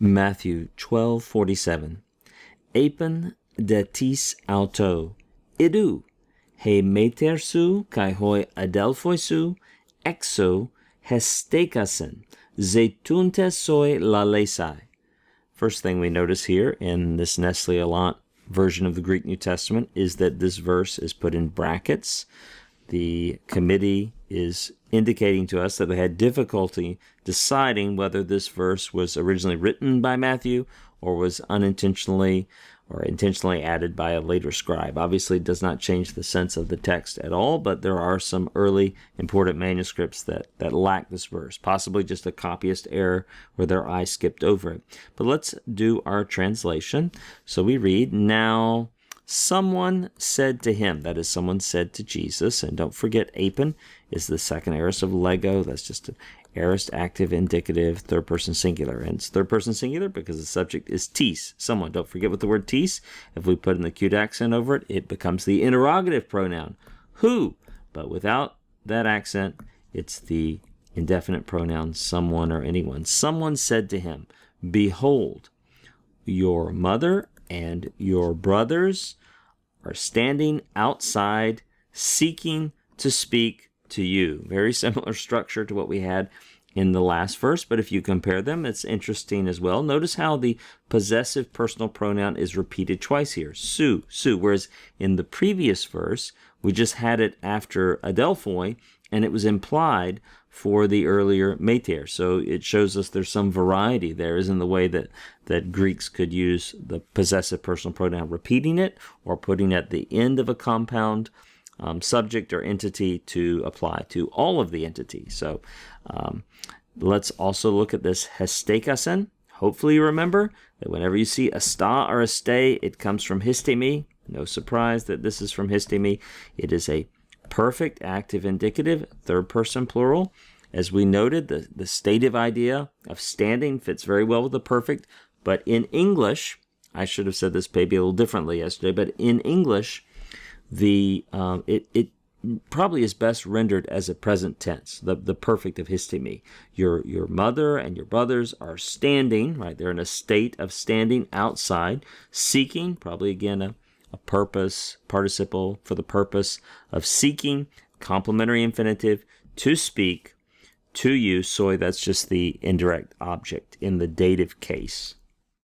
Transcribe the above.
Matthew 12:47. Epen de tis auto, idou, he metersu kai hoi adelphoisu, exo hestekasen, zetuntes soi lalesai. First thing we notice here in this Nestle Aland version of the Greek New Testament is that this verse is put in brackets. The committee is indicating to us that they had difficulty deciding whether this verse was originally written by Matthew or was unintentionally or intentionally added by a later scribe. Obviously, it does not change the sense of the text at all, but there are some early important manuscripts that lack this verse, possibly just a copyist error where their eye skipped over it. But let's do our translation. So we read, "Now someone said to him," that is, someone said to Jesus, and don't forget, epen is the second aorist of lego. That's just an aorist active indicative third person singular, and it's third person singular because the subject is tis, someone. Don't forget with the word tis, if we put an acute accent over it, it becomes the interrogative pronoun who, but without that accent, it's the indefinite pronoun someone or anyone. Someone said to him, "Behold, your mother and your brothers are standing outside seeking to speak to you." Very similar structure to what we had in the last verse, but if you compare them, it's interesting as well. Notice how the possessive personal pronoun is repeated twice here, su, whereas in the previous verse, we just had it after adelphoi, and it was implied for the earlier mater. So it shows us there's some variety there, is in the way that Greeks could use the possessive personal pronoun, repeating it or putting at the end of a compound subject or entity to apply to all of the entities. So let's also look at this hestekasen. Hopefully you remember that whenever you see a sta or a stay, it comes from histemi. No surprise that this is from histemi. It is a perfect active indicative, third person plural. As we noted, the stative idea of standing fits very well with the perfect, but in English, I should have said this maybe a little differently yesterday, but in English, it probably is best rendered as a present tense, the perfect of histemi. Your mother and your brothers are standing, right? They're in a state of standing outside, seeking, probably again a purpose, participle for the purpose of seeking, complementary infinitive, to speak to you. Soi, that's just the indirect object in the dative case.